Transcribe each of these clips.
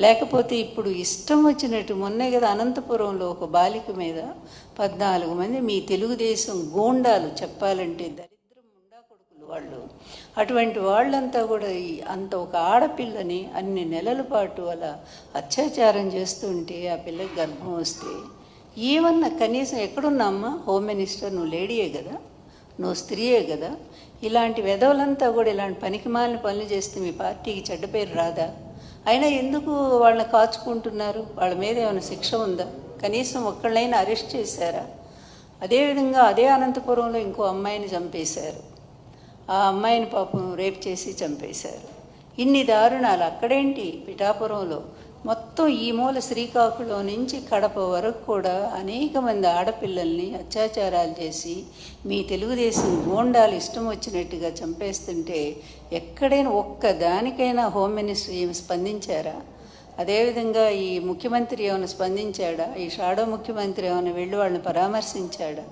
లేకపోతే ఇప్పుడు ఇష్టం వచ్చినట్టు మొన్నే కదా అనంతపురంలో ఒక బాలిక మీద 14 మంది మీ తెలుగుదేశం గూండాలు, చెప్పాలంటే దరిద్రం ముండా కొడుకులు వాళ్ళు, అటువంటి వాళ్ళంతా కూడా అంత ఒక ఆడపిల్లని అన్ని నెలల పాటు అలా అత్యాచారం చేస్తుంటే ఆ పిల్లకి గర్భం వస్తే ఏమన్నా కనీసం ఎక్కడున్నామ్మా? హోమ్ మినిస్టర్, నువ్వు లేడీయే కదా, నువ్వు స్త్రీయే కదా. ఇలాంటి వెధవలంతా కూడా ఇలాంటి పనికిమాలిన పనులు చేస్తే మీ పార్టీకి చెడ్డ పేరు రాదా? అయినా ఎందుకు వాళ్ళని కాచుకుంటున్నారు? వాళ్ళ మీద ఏమైనా శిక్ష ఉందా? కనీసం ఒక్కళ్ళైనా అరెస్ట్ చేశారా? అదేవిధంగా అదే అనంతపురంలో ఇంకో అమ్మాయిని చంపేశారు. ఆ అమ్మాయిని పాపం రేప్ చేసి చంపేశారు. ఇన్ని దారుణాలు అక్కడేంటి, పిఠాపురంలో మొత్తం ఈ మూల శ్రీకాకుళం నుంచి కడప వరకు కూడా అనేక మంది ఆడపిల్లల్ని అత్యాచారాలు చేసి మీ తెలుగుదేశం గూండాలు ఇష్టం వచ్చినట్టుగా చంపేస్తుంటే ఎక్కడైనా ఒక్క దానికైనా హోమ్ మినిస్టర్ ఏమి స్పందించారా? అదేవిధంగా ఈ ముఖ్యమంత్రి ఏమైనా స్పందించాడా? ఈ షాడో ముఖ్యమంత్రి ఏమైనా వెళ్ళి వాళ్ళని పరామర్శించాడా?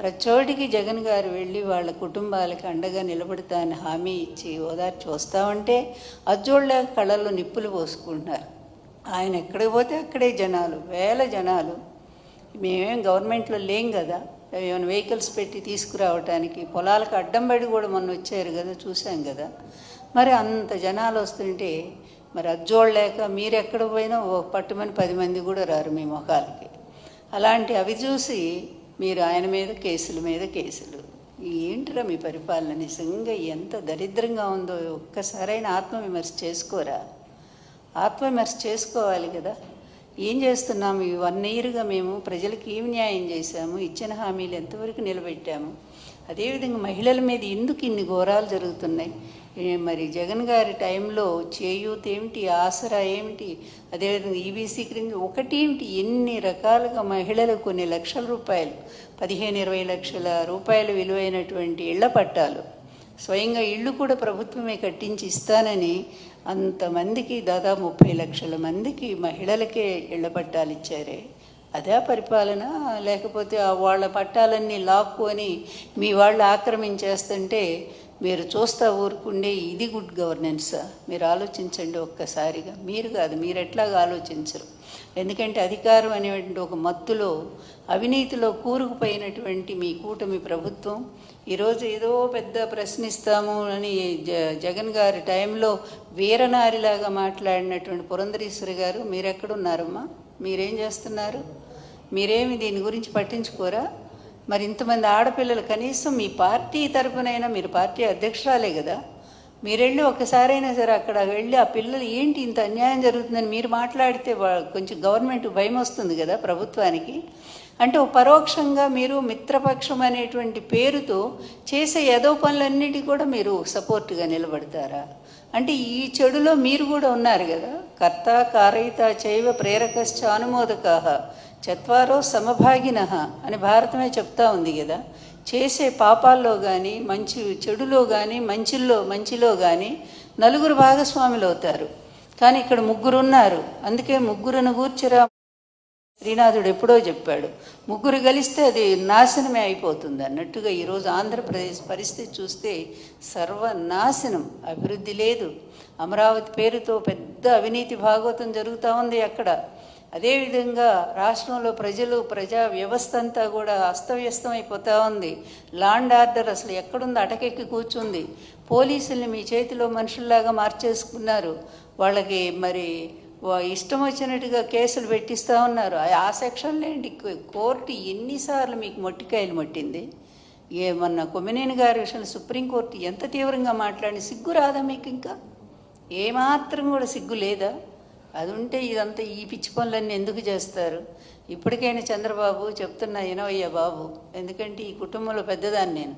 ప్రచోటికి జగన్ గారు వెళ్ళి వాళ్ళ కుటుంబాలకి అండగా నిలబడతా అని హామీ ఇచ్చి ఓదార్చి వస్తామంటే అజ్జోళ్ళ కళ్ళల్లో నిప్పులు పోసుకుంటున్నారు. ఆయన ఎక్కడికి పోతే అక్కడే జనాలు, వేల జనాలు. మేమేం గవర్నమెంట్లో లేం కదా, ఏమైనా వెహికల్స్ పెట్టి తీసుకురావటానికి, పొలాలకు అడ్డం పడి కూడా మొన్న వచ్చారు కదా, చూసాం కదా. మరి అంత జనాలు వస్తుంటే మరి అజ్జోళ్ళలేక మీరు ఎక్కడ పోయినా పట్టుమని 10 మంది కూడా రారు మీ మొఖాలకి. అలాంటి అవి చూసి మీరు ఆయన మీద కేసుల మీద కేసులు. ఏంటిరా మీ పరిపాలన? నిజంగా ఎంత దరిద్రంగా ఉందో ఒక్కసారైనా ఆత్మవిమర్శ చేసుకోరా? ఆత్మవిమర్శ చేసుకోవాలి కదా. ఏం చేస్తున్నాము? ఈ 1 ఇయర్గా మేము ప్రజలకు ఏమి న్యాయం చేశాము? ఇచ్చిన హామీలు ఎంతవరకు నిలబెట్టాము? అదేవిధంగా మహిళల మీద ఎందుకు ఇన్ని ఘోరాలు జరుగుతున్నాయి? మరి జగన్ గారి టైంలో చేయూత్ ఏమిటి, ఆసరా ఏమిటి, అదేవిధంగా ఈబీసీ క్రింద ఒకటేమిటి, ఎన్ని రకాలుగా మహిళలకు కొన్ని లక్షల రూపాయలు, 15-20 లక్షల రూపాయలు విలువైనటువంటి ఇళ్ల పట్టాలు, స్వయంగా ఇళ్ళు కూడా ప్రభుత్వమే కట్టించి ఇస్తానని అంతమందికి, దాదాపు 30 లక్షల మందికి మహిళలకే ఇళ్ల పట్టాలు ఇచ్చారే. అదే పరిపాలన? లేకపోతే వాళ్ళ పట్టాలన్నీ లాక్కొని మీ వాళ్ళు ఆక్రమించేస్తుంటే మీరు చూస్తా ఊరుకుండే ఇది గుడ్ గవర్నెన్సా? మీరు ఆలోచించండి ఒక్కసారిగా. మీరు కాదు, మీరు ఎట్లాగా ఆలోచించరు. ఎందుకంటే అధికారం అనేటువంటి ఒక మత్తులో, అవినీతిలో కూరుకుపోయినటువంటి మీ కూటమి ప్రభుత్వం ఈరోజు ఏదో పెద్ద ప్రశ్నిస్తాము అని జగన్ గారి టైంలో వీరనారిలాగా మాట్లాడినటువంటి పురంధరేశ్వరి గారు మీరెక్కడున్నారమ్మా? మీరేం చేస్తున్నారు? మీరేమి దీని గురించి పట్టించుకోరా? మరి ఇంతమంది ఆడపిల్లలు కనీసం మీ పార్టీ తరపునైనా, మీరు పార్టీ అధ్యక్షురాలే కదా, మీరెళ్ళి ఒక్కసారైనా సరే అక్కడ వెళ్ళి ఆ పిల్లలు ఏంటి ఇంత అన్యాయం జరుగుతుందని మీరు మాట్లాడితే కొంచెం గవర్నమెంట్ భయం వస్తుంది కదా ప్రభుత్వానికి. అంటే పరోక్షంగా మీరు మిత్రపక్షం అనేటువంటి పేరుతో చేసే ఏదో పనులన్నిటి కూడా మీరు సపోర్ట్గా నిలబడతారా? అంటే ఈ చెడులో మీరు కూడా ఉన్నారు కదా. కర్త కారయిత చైవ ప్రేరకశ్చ అనుమోదకాః చత్వారో సమభాగినః అని భారతమే చెప్తా ఉంది కదా. చేసే పాపాల్లో కానీ, చెడులో కానీ, మంచిలో కానీ నలుగురు భాగస్వాములు అవుతారు. కానీ ఇక్కడ 3 ఉన్నారు. అందుకే 3ను గూర్చిరా శ్రీనాథుడు ఎప్పుడో చెప్పాడు, 3 కలిస్తే అది నాశనమే అయిపోతుంది అన్నట్టుగా ఈరోజు ఆంధ్రప్రదేశ్ పరిస్థితి చూస్తే సర్వనాశనం, అభివృద్ధి లేదు. అమరావతి పేరుతో పెద్ద అవినీతి భాగవతం జరుగుతూ ఉంది అక్కడ. అదేవిధంగా రాష్ట్రంలో ప్రజా వ్యవస్థ అంతా కూడా అస్తవ్యస్తం అయిపోతూ ఉంది. లాండ్ ఆర్డర్ అసలు ఎక్కడుంది, అటకెక్కి కూర్చుంది. పోలీసుల్ని మీ చేతిలో మనుషుల్లాగా మార్చేసుకున్నారు. వాళ్ళకి మరి ఇష్టం వచ్చినట్టుగా కేసులు పెట్టిస్తూ ఉన్నారు. ఆ సెక్షన్లో ఏంటి, కోర్టు ఎన్నిసార్లు మీకు మొట్టికాయలు మొట్టింది? మొన్న కొమ్మినేని గారి విషయంలో సుప్రీంకోర్టు ఎంత తీవ్రంగా మాట్లాడి, సిగ్గు రాదా మీకు? ఇంకా ఏమాత్రం కూడా సిగ్గు లేదా? అది ఉంటే ఇదంతా ఈ పిచ్చి పనులన్నీ ఎందుకు చేస్తారు? ఇప్పటికైనా చంద్రబాబు చెప్తున్నా, వినవయ్యా బాబు, ఎందుకంటే ఈ కుటుంబంలో పెద్దదాన్ని నేను.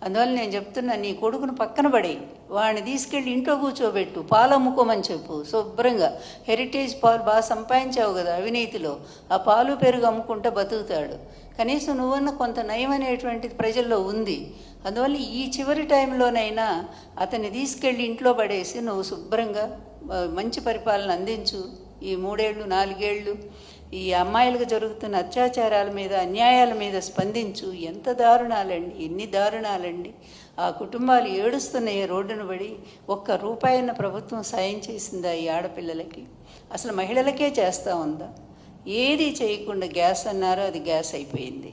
అందువల్ల నేను చెప్తున్నా, నీ కొడుకును పక్కన పడి వాడిని తీసుకెళ్ళి ఇంట్లో కూర్చోబెట్టు, పాలు అమ్ముకోమని చెప్పు శుభ్రంగా. హెరిటేజ్ పాలు బాగా సంపాదించావు కదా అవినీతిలో, ఆ పాలు పెరుగు అమ్ముకుంటూ బతుకుతాడు. కనీసం నువ్వన్న కొంత నయం అనేటువంటిది ప్రజల్లో ఉంది. అందువల్ల ఈ చివరి టైంలోనైనా అతన్ని తీసుకెళ్ళి ఇంట్లో పడేసి నువ్వు శుభ్రంగా మంచి పరిపాలన అందించు. ఈ 3 ఏళ్ళు 4 ఏళ్ళు ఈ అమ్మాయిలకు జరుగుతున్న అత్యాచారాల మీద, అన్యాయాల మీద స్పందించు. ఎంత దారుణాలండి, ఎన్ని దారుణాలండి. ఆ కుటుంబాలు ఏడుస్తున్నాయి రోడ్డును పడి. ఒక్క రూపాయన్న ప్రభుత్వం సాయం చేసిందా ఈ ఆడపిల్లలకి? అసలు మహిళలకే చేస్తూ ఉందా? ఏది చేయకుండా గ్యాస్ అన్నారు, అది గ్యాస్ అయిపోయింది.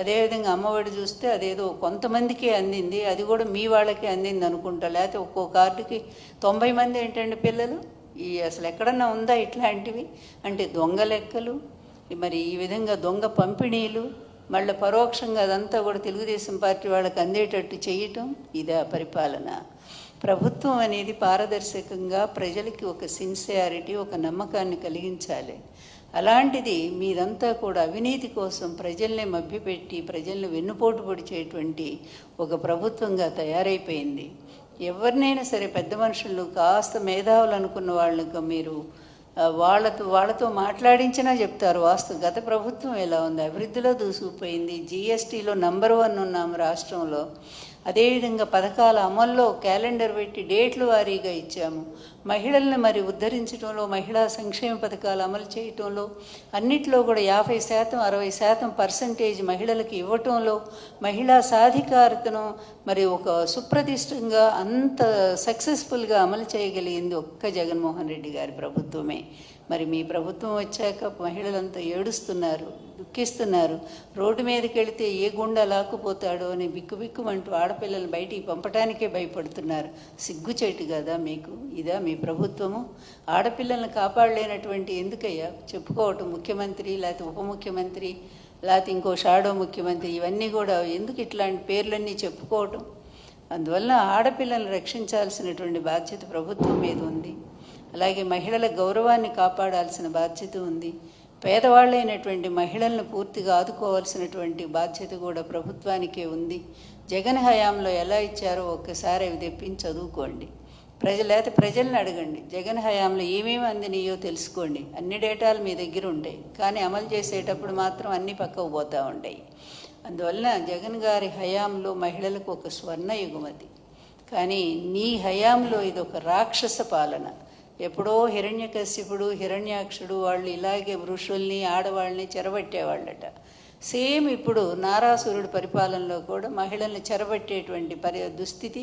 అదేవిధంగా అమ్మఒడి చూస్తే అదేదో కొంతమందికే అందింది, అది కూడా మీ వాళ్ళకే అందింది అనుకుంటా. లేకపోతే ఒక్కో కార్డుకి 90 మంది ఏంటండి పిల్లలు? ఈ అసలు ఎక్కడన్నా ఉందా ఇట్లాంటివి? అంటే దొంగ లెక్కలు, మరి ఈ విధంగా దొంగ పంపిణీలు, మళ్ళీ పరోక్షంగా అదంతా కూడా తెలుగుదేశం పార్టీ వాళ్ళకి అందేటట్టు చేయటం, ఇదా పరిపాలన? ప్రభుత్వం అనేది పారదర్శకంగా ప్రజలకి ఒక సిన్సియారిటీ, ఒక నమ్మకాన్ని కలిగించాలి. అలాంటిది మీరంతా కూడా అవినీతి కోసం ప్రజల్ని మభ్యపెట్టి ప్రజల్ని వెన్నుపోటు పొడిచేటువంటి ఒక ప్రభుత్వంగా తయారైపోయింది. ఎవరినైనా సరే పెద్ద మనుషులు, కాస్త మేధావులు అనుకున్న వాళ్ళకు మీరు వాళ్ళతో మాట్లాడించినా చెప్తారు వాస్తవం. గత ప్రభుత్వం ఎలా ఉంది? అభివృద్ధిలో దూసుకుపోయింది. GSTలో నంబర్ 1 ఉన్నాము రాష్ట్రంలో. అదేవిధంగా పథకాల అమల్లో క్యాలెండర్ పెట్టి డేట్లు వారీగా ఇచ్చాము. మహిళల్ని మరి ఉద్ధరించడంలో, మహిళా సంక్షేమ పథకాలు అమలు చేయటంలో అన్నిట్లో కూడా 50%, 60% మహిళలకు ఇవ్వటంలో, మహిళా సాధికారతను మరి ఒక సుప్రతిష్టంగా అంత సక్సెస్ఫుల్గా అమలు చేయగలిగింది ఒక్క జగన్మోహన్ రెడ్డి గారి ప్రభుత్వమే. మరి మీ ప్రభుత్వం వచ్చాక మహిళలంతా ఏడుస్తున్నారు, దుఃఖిస్తున్నారు. రోడ్డు మీదకి వెళితే ఏ గుండా లాక్కుపోతాడో అని బిక్కుబిక్కుమంటూ ఆడపిల్లలు బయటికి పంపటానికే భయపడుతున్నారు. సిగ్గుచేటు కదా మీకు? ఇదా మీ ప్రభుత్వము? ఆడపిల్లల్ని కాపాడలేనటువంటి ఎందుకయ్యా చెప్పుకోవటం? ముఖ్యమంత్రి, లేకపోతే ఉప ముఖ్యమంత్రి, లేకపోతే ఇంకో షాడో ముఖ్యమంత్రి, ఇవన్నీ కూడా ఎందుకు ఇట్లాంటి పేర్లన్నీ చెప్పుకోవటం? అందువల్ల ఆడపిల్లల్ని రక్షించాల్సినటువంటి బాధ్యత ప్రభుత్వం మీద ఉంది. అలాగే మహిళల గౌరవాన్ని కాపాడాల్సిన బాధ్యత ఉంది. పేదవాళ్ళైనటువంటి మహిళలను పూర్తిగా ఆదుకోవాల్సినటువంటి బాధ్యత కూడా ప్రభుత్వానికే ఉంది. జగన్ హయాంలో ఎలా ఇచ్చారో ఒక్కసారి అవి తెప్పించి చదువుకోండి. ప్రజల్ని అడగండి, జగన్ హయాంలో ఏమేమి అందినాయో తెలుసుకోండి. అన్ని డేటాలు మీ దగ్గర ఉంటాయి, కానీ అమలు చేసేటప్పుడు మాత్రం అన్నీ పక్కకు పోతూ ఉంటాయి. అందువల్ల జగన్ గారి హయాంలో మహిళలకు ఒక స్వర్ణ యుగమది. కానీ నీ హయాంలో ఇది ఒక రాక్షస పాలన. ఎప్పుడో హిరణ్యకశిపుడు, హిరణ్యాక్షుడు వాళ్ళు ఇలాగే ఋషుల్ని, ఆడవాళ్ళని చెరబట్టేవాళ్ళట. సేమ్ ఇప్పుడు నారాసురుడి పరిపాలనలో కూడా మహిళల్ని చెరబట్టేటువంటి దుస్థితి,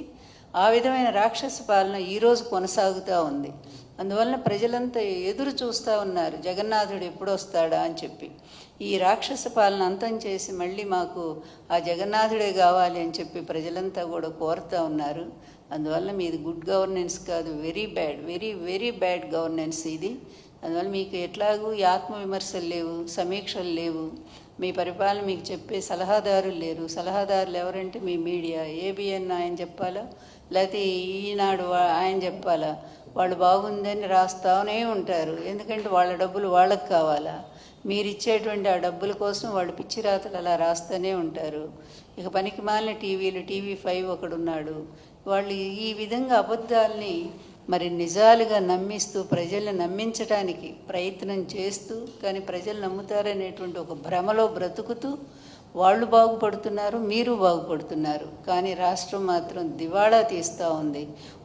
ఆ విధమైన రాక్షస పాలన ఈరోజు కొనసాగుతూ ఉంది. అందువలన ప్రజలంతా ఎదురు చూస్తూ ఉన్నారు, జగన్నాథుడు ఎప్పుడు వస్తాడా అని చెప్పి. ఈ రాక్షస పాలన అంతం చేసి మళ్ళీ మాకు ఆ జగన్నాథుడే కావాలి అని చెప్పి ప్రజలంతా కూడా కోరుతూ ఉన్నారు. అందువల్ల మీది గుడ్ గవర్నెన్స్ కాదు, వెరీ బ్యాడ్ గవర్నెన్స్ ఇది. అందువల్ల మీకు ఎట్లాగూ ఈ ఆత్మవిమర్శలు లేవు, సమీక్షలు లేవు, మీ పరిపాలన మీకు చెప్పే సలహాదారులు లేరు. సలహాదారులు ఎవరంటే మీ మీడియా, ABN ఆయన చెప్పాలా, లేకపోతే ఈనాడు ఆయన చెప్పాలా? వాళ్ళు బాగుందని రాస్తూనే ఉంటారు, ఎందుకంటే వాళ్ళ డబ్బులు వాళ్ళకి కావాలా? మీరు ఇచ్చేటువంటి ఆ డబ్బుల కోసం వాళ్ళు పిచ్చి రాతలు అలా రాస్తూనే ఉంటారు. ఇక పనికి మాలిన టీవీలు, TV5 ఒకడున్నాడు. వాళ్ళు ఈ విధంగా అబద్ధాలని మరి నిజాలుగా నమ్మిస్తూ ప్రజల్ని నమ్మించడానికి ప్రయత్నం చేస్తూ, కానీ ప్రజలు నమ్ముతారనేటువంటి ఒక భ్రమలో బ్రతుకుతూ వాళ్ళు బాగుపడుతున్నారు, మీరు బాగుపడుతున్నారు. కానీ రాష్ట్రం మాత్రం దివాళా తీస్తూ ఉంది.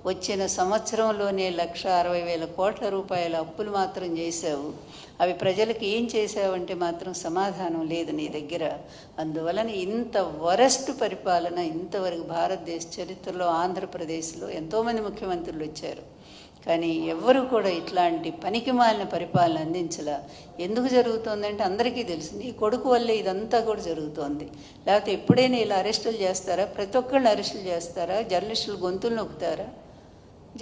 వచ్చిన సంవత్సరంలోనే 1,60,000 కోట్ల రూపాయల అప్పులు మాత్రం చేశావు. అవి ప్రజలకు ఏం చేశావంటే మాత్రం సమాధానం లేదు నీ దగ్గర. అందువలన ఇంత వరస్ట్ పరిపాలన ఇంతవరకు భారతదేశ చరిత్రలో, ఆంధ్రప్రదేశ్లో ఎంతోమంది ముఖ్యమంత్రులు వచ్చారు, కానీ ఎవ్వరూ కూడా ఇట్లాంటి పనికిమాలిన పరిపాలన అందించలా. ఎందుకు జరుగుతోందంటే అందరికీ తెలుసు, నీ కొడుకు వల్లే ఇదంతా కూడా జరుగుతోంది. లేకపోతే ఎప్పుడైనా ఇలా అరెస్టులు చేస్తారా? ప్రతి ఒక్కళ్ళని అరెస్టులు చేస్తారా? జర్నలిస్టులు గొంతులు నొక్కుతారా?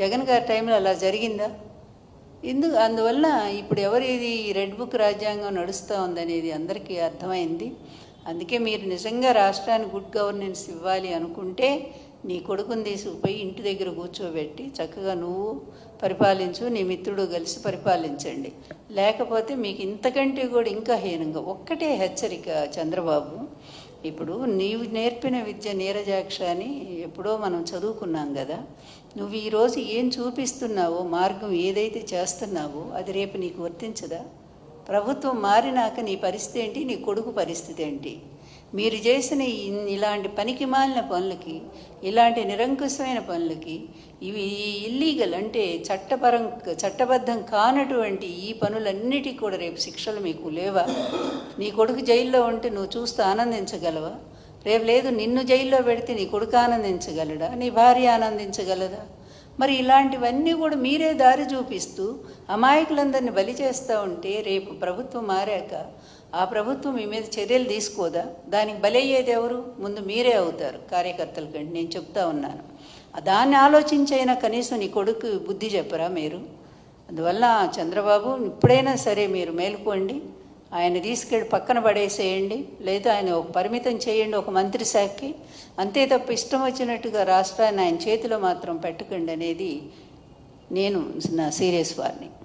జగన్ గారి టైంలో అలా జరిగిందా? అందువల్ల ఇప్పుడు ఎవరిది రెడ్ బుక్ రాజ్యాంగం నడుస్తూ ఉందనేది అందరికీ అర్థమైంది. అందుకే మీరు నిజంగా రాష్ట్రానికి గుడ్ గవర్నెన్స్ ఇవ్వాలి అనుకుంటే నీ కొడుకుని తీసుకుపోయి ఇంటి దగ్గర కూర్చోబెట్టి చక్కగా నువ్వు పరిపాలించు, నీ మిత్రుడు కలిసి పరిపాలించండి. లేకపోతే మీకు ఇంతకంటే కూడా ఇంకా హీనంగా ఒక్కటే హెచ్చరిక చంద్రబాబు, ఇప్పుడు నీవు నేర్పిన విద్య నీరజాక్ష అని ఎప్పుడో మనం చదువుకున్నాం కదా. నువ్వు ఈరోజు ఏం చూపిస్తున్నావో, మార్గం ఏదైతే చేస్తున్నావో అది రేపు నీకు వర్తించదా? ప్రభుత్వం మారినాక నీ పరిస్థితి ఏంటి, నీ కొడుకు పరిస్థితి ఏంటి? మీరు చేసిన ఇలాంటి పనికిమాలిన పనులకి, ఇలాంటి నిరంకుశమైన పనులకి, ఇవి ఇల్లీగల్ అంటే చట్టబద్ధం కానటువంటి ఈ పనులన్నిటికీ కూడా రేపు శిక్షలు మీకు లేవా? నీ కొడుకు జైల్లో ఉంటే నువ్వు చూస్తూ ఆనందించగలవా? రేపు లేదు, నిన్ను జైల్లో పెడితే నీ కొడుకు ఆనందించగలడా? నీ భార్య ఆనందించగలదా? మరి ఇలాంటివన్నీ కూడా మీరే దారి చూపిస్తూ అమాయకులందరినీ బలి చేస్తూ ఉంటే రేపు ప్రభుత్వం మారాక ఆ ప్రభుత్వం మీ మీద చర్యలు తీసుకోదా? దానికి బలయ్యేది ఎవరు? ముందు మీరే అవుతారు కార్యకర్తల కంటే, నేను చెప్తా ఉన్నాను. దాన్ని ఆలోచించైనా కనీసం నీ కొడుకు బుద్ధి చెప్పరా మీరు? అందువల్ల చంద్రబాబు ఇప్పుడైనా సరే మీరు మేలుకోండి, ఆయన తీసుకెళ్ళి పక్కన పడేసేయండి, లేదా ఆయన ఒక పరిమితం చేయండి ఒక మంత్రి శాఖకి. అంతే తప్ప ఇష్టం వచ్చినట్టుగా రాష్ట్రాన్ని ఆయన చేతిలో మాత్రం పెట్టకండి అనేది నేను నా సీరియస్ వార్నింగ్.